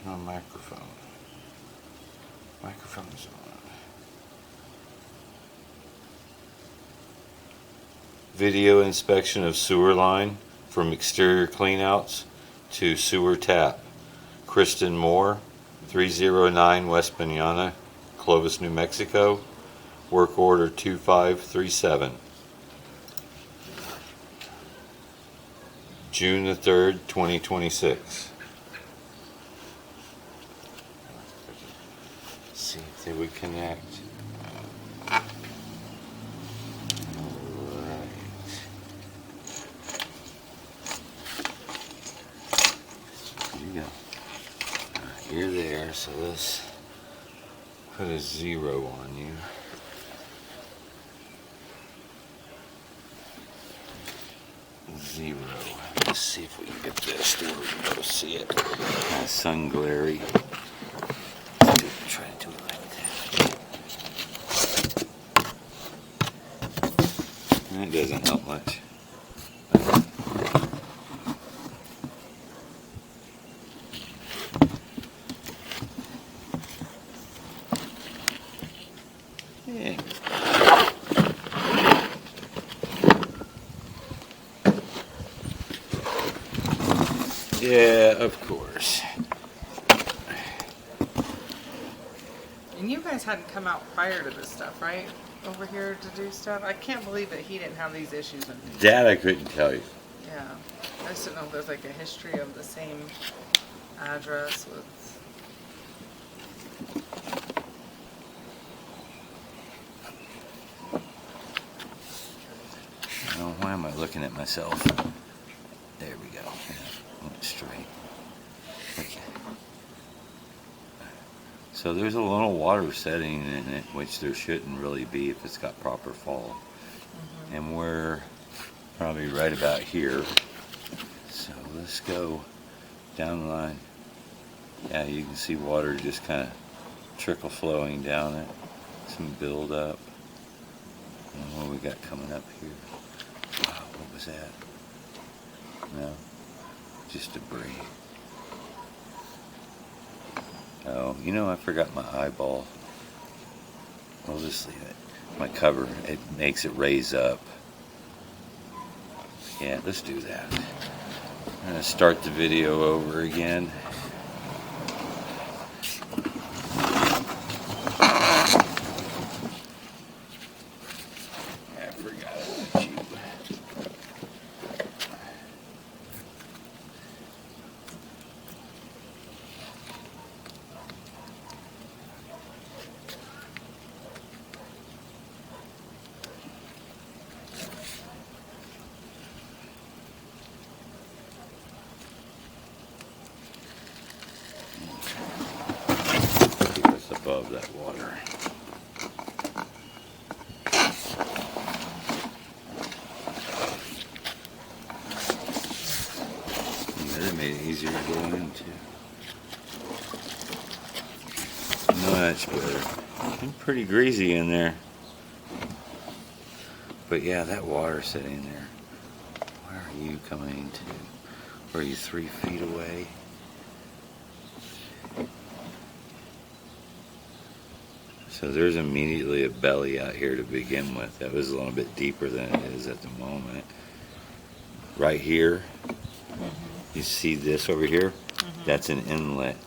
Where's my microphone? Microphone's on. Video inspection of sewer line from exterior cleanouts to sewer tap. Kristen Moore, 309 West Pinana, Clovis, New Mexico. Work order 2537. June the 3rd, 2026. Let's see if they would connect. Alright. There you go. You're there, so let's put a 0 on you. Zero. Let's see if we can get this to where we can both see it. Kind of sun glary. Try to do it like that. That doesn't help much. Yeah. Yeah, of course. And you guys hadn't come out prior to this stuff, right? Over here to do stuff? I can't believe that he didn't have these issues. That I couldn't tell you. Yeah. I just didn't know if there's like a history of the same address with... Oh, why am I looking at myself? There we go. Went straight. Okay. So there's a little water setting in it, which there shouldn't really be if it's got proper fall. And we're probably right about here. So let's go down the line. Yeah, you can see water just kind of trickle flowing down it. Some build up. And what we got coming up here? Wow, what was that? No, just debris. Oh, you know, I forgot my eyeball. I'll just leave it. My cover, it makes it raise up. Yeah, let's do that. I'm going to start the video over again. I forgot about you. Above that water. That made it easier to go into. Much better. I'm pretty greasy in there. But yeah, that water sitting there. Where are you coming to? Were you 3 feet away? So there's immediately a belly out here to begin with. That was a little bit deeper than it is at the moment. Right here, you see this over here? That's an inlet.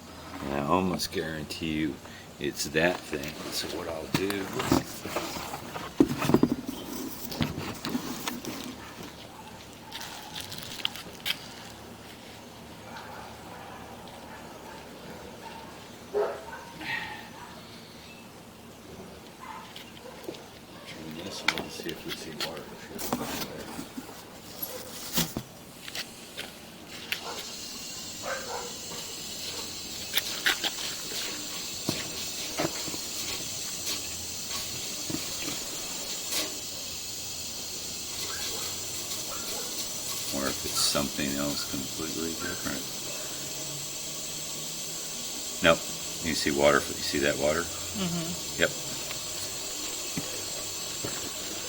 And I almost guarantee you it's that thing. So what I'll do is see if we see water. Or if it's something else completely different. Nope. You see water. You see that water? Yep.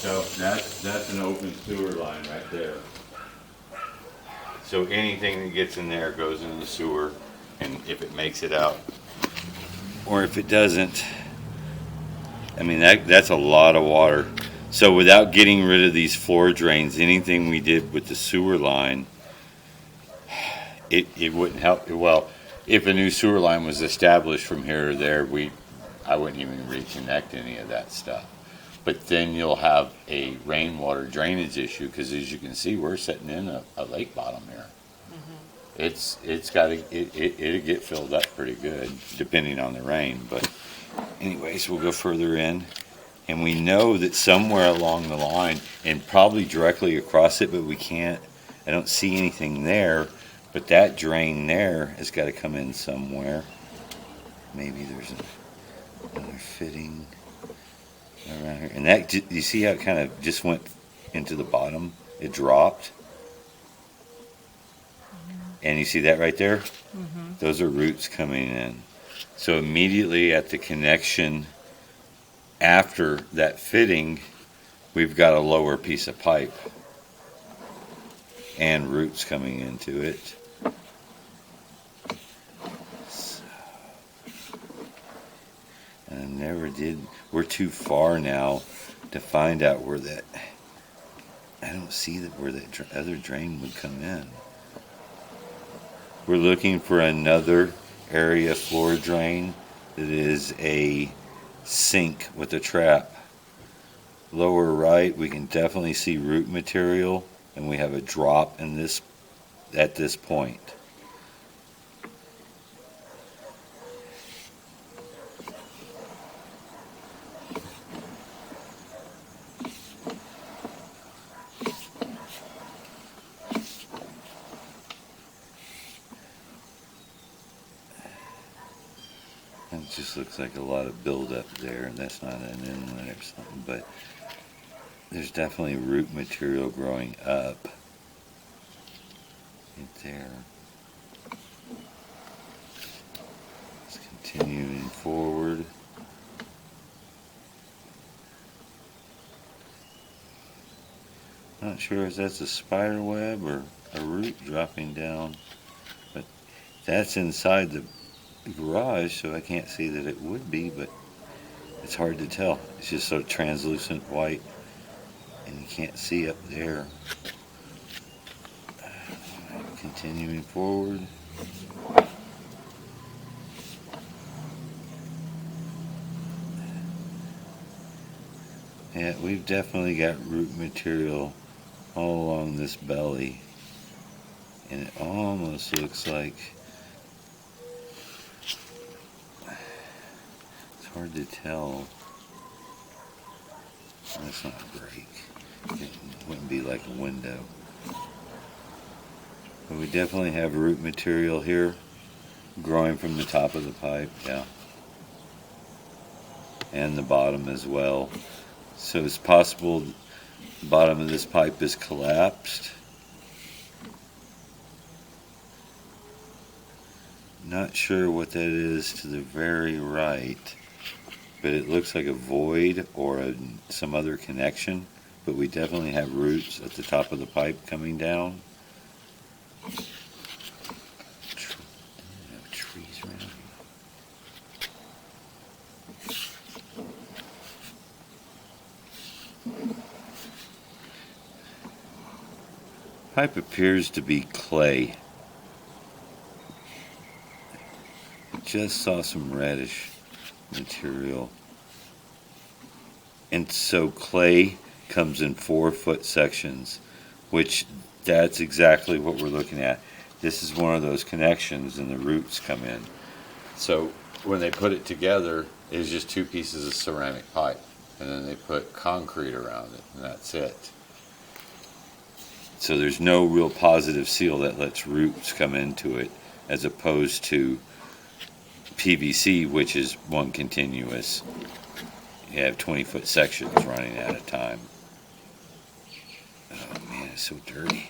So that's an open sewer line right there. So anything that gets in there goes into the sewer. And if it makes it out, or if it doesn't, I mean, that's a lot of water. So without getting rid of these floor drains, anything we did with the sewer line, it wouldn't help. Well, if a new sewer line was established from here to there, I wouldn't even reconnect any of that stuff. But then you'll have a rainwater drainage issue, because as you can see, we're sitting in a lake bottom here. It'll get filled up pretty good, depending on the rain. But anyways, we'll go further in. And we know that somewhere along the line, and probably directly across it, but I don't see anything there. But that drain there has got to come in somewhere. Maybe there's another fitting around here. And that, you see how it kind of just went into the bottom? It dropped. And you see that right there? Mm-hmm. Those are roots coming in. So immediately at the connection after that fitting, we've got a lower piece of pipe and roots coming into it. So, and I never did. We're too far now to find out where that. I don't see where that other drain would come in. We're looking for another area floor drain that is a sink with a trap. Lower right, we can definitely see root material, and we have a drop in this at this point. It just looks like a lot of buildup there, and that's not an inlet or something, but there's definitely root material growing up right there. Let's continue forward. Not sure if that's a spider web or a root dropping down, but that's inside the garage, so I can't see that it would be, but it's hard to tell. It's just so translucent white, and you can't see up there. Continuing forward. Yeah, we've definitely got root material all along this belly, and it almost looks like hard to tell. That's not a break. It wouldn't be like a window. But we definitely have root material here growing from the top of the pipe, yeah. And the bottom as well. So it's possible the bottom of this pipe is collapsed. Not sure what that is to the very right, but it looks like a void or some other connection. But we definitely have roots at the top of the pipe coming down. Trees around here. Pipe appears to be clay. I just saw some reddish material. And so clay comes in 4-foot sections, which that's exactly what we're looking at. This is one of those connections, and the roots come in. So when they put it together, it's just 2 pieces of ceramic pipe, and then they put concrete around it, and that's it. So there's no real positive seal that lets roots come into it, as opposed to PVC, which is one continuous. You have 20-foot sections running at a time. Oh man, it's so dirty.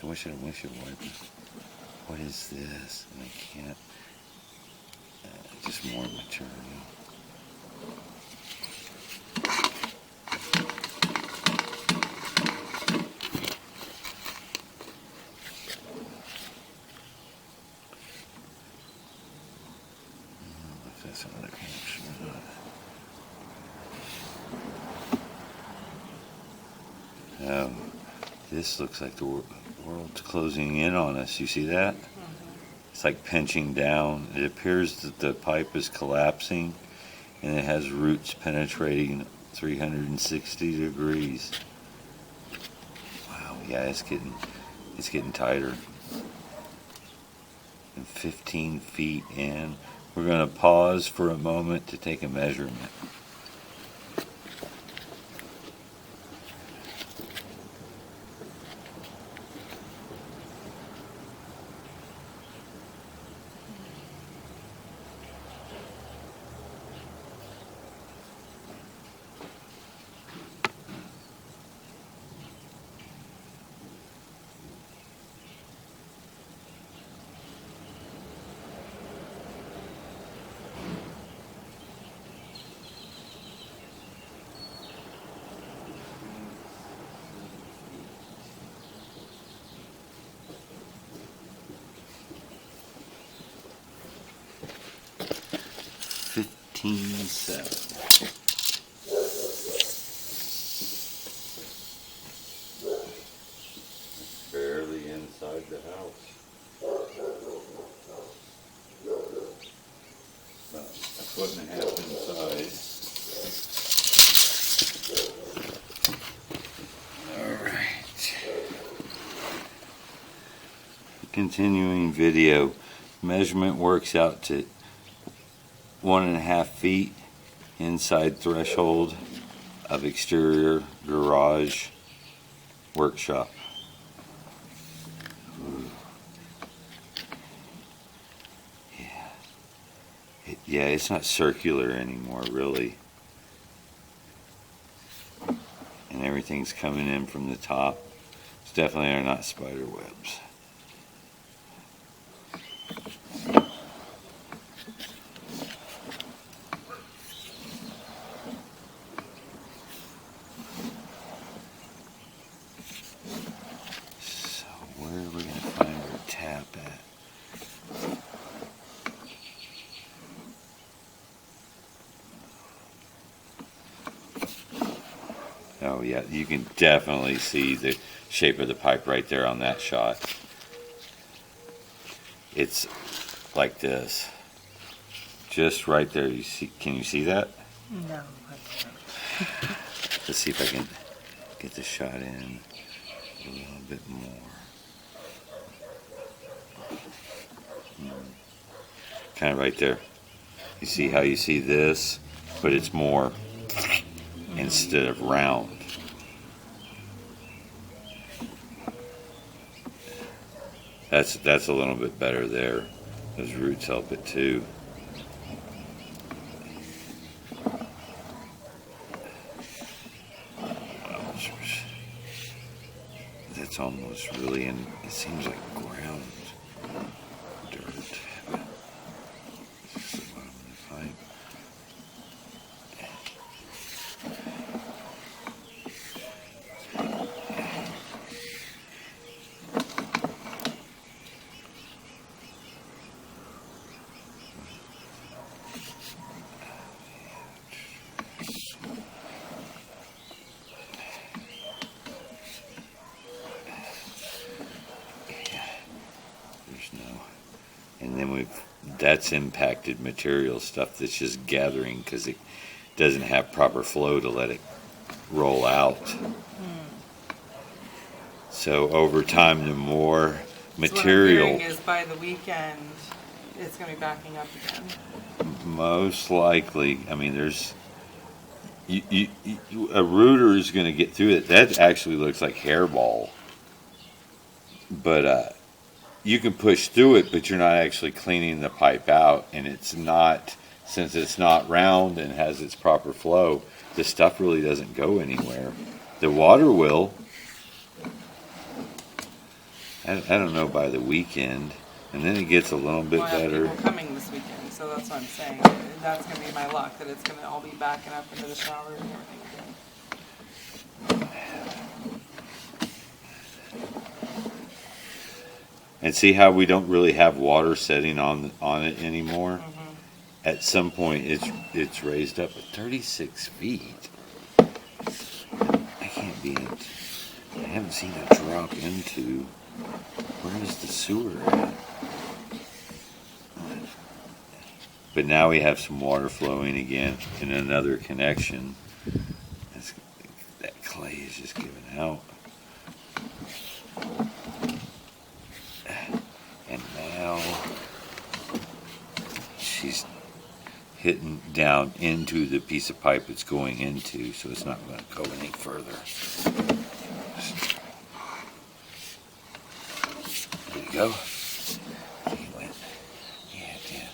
I wish I wiped it. What is this? And I can't. Just more material. some other connection or not. This looks like the world's closing in on us. You see that? It's like pinching down. It appears that the pipe is collapsing and it has roots penetrating 360 degrees. Wow, yeah, it's getting tighter. And 15 feet in. We're going to pause for a moment to take a measurement. Barely inside the house. About a foot and a half inside. Alright. Continuing video. Measurement works out to 1.5 feet inside threshold of exterior garage workshop. Yeah, it's not circular anymore, really. And everything's coming in from the top. It's definitely are not spider webs. So where are we going to find our tap at? Oh yeah, you can definitely see the shape of the pipe right there on that shot. It's like this. Just right there. You see? Can you see that? No, I can't. Let's see if I can get the shot in a little bit more. Kind of right there. You see how you see this, but it's more instead of round. That's a little bit better there. Those roots help it too. That's almost really in, it seems like ground dirt. This is the bottom of the pipe. And then that's impacted material stuff that's just gathering because it doesn't have proper flow to let it roll out. So over time, the more material. So what I'm hearing is by the weekend, it's going to be backing up again. Most likely, I mean, there's a rooter is going to get through it. That actually looks like hairball, but you can push through it, but you're not actually cleaning the pipe out, and it's not, since it's not round and has its proper flow, the stuff really doesn't go anywhere. The water will. I don't know by the weekend, and then it gets a little bit Well, I have better. people coming this weekend, so that's what I'm saying. That's going to be my luck, that it's going to all be backing up into the shower and everything again. And see how we don't really have water setting on it anymore? at some point it's raised up at 36 feet. I can't be it. I haven't seen it drop into. Where is the sewer at? But now we have some water flowing again in another connection. That clay is just giving out. And now she's hitting down into the piece of pipe it's going into, so it's not going to go any further. There you go. He went. Yeah, it did.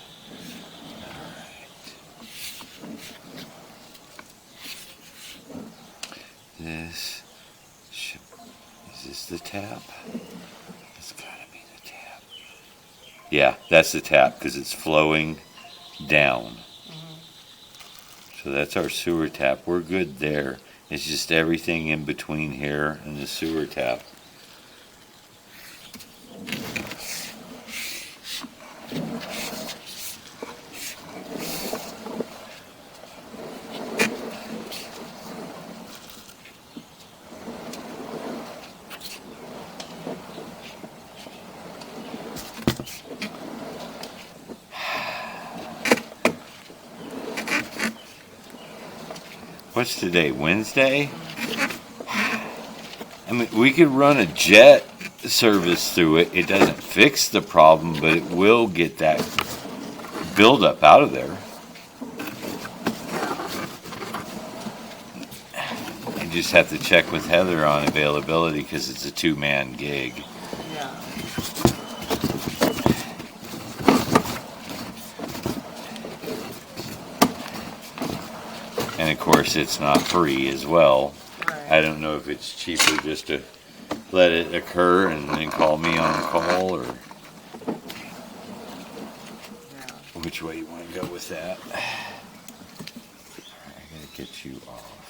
This should, is this the tap? It's gotta be the tap. Yeah, that's the tap because it's flowing down. So that's our sewer tap. We're good there. It's just everything in between here and the sewer tap. What's today, Wednesday? I mean, we could run a jet service through it. It doesn't fix the problem, but it will get that buildup out of there. I just have to check with Heather on availability because it's a two-man gig. Yeah. And of course, it's not free as well. Right. I don't know if it's cheaper just to let it occur and then call me on a call, or Yeah. which way you want to go with that. I gotta get you off.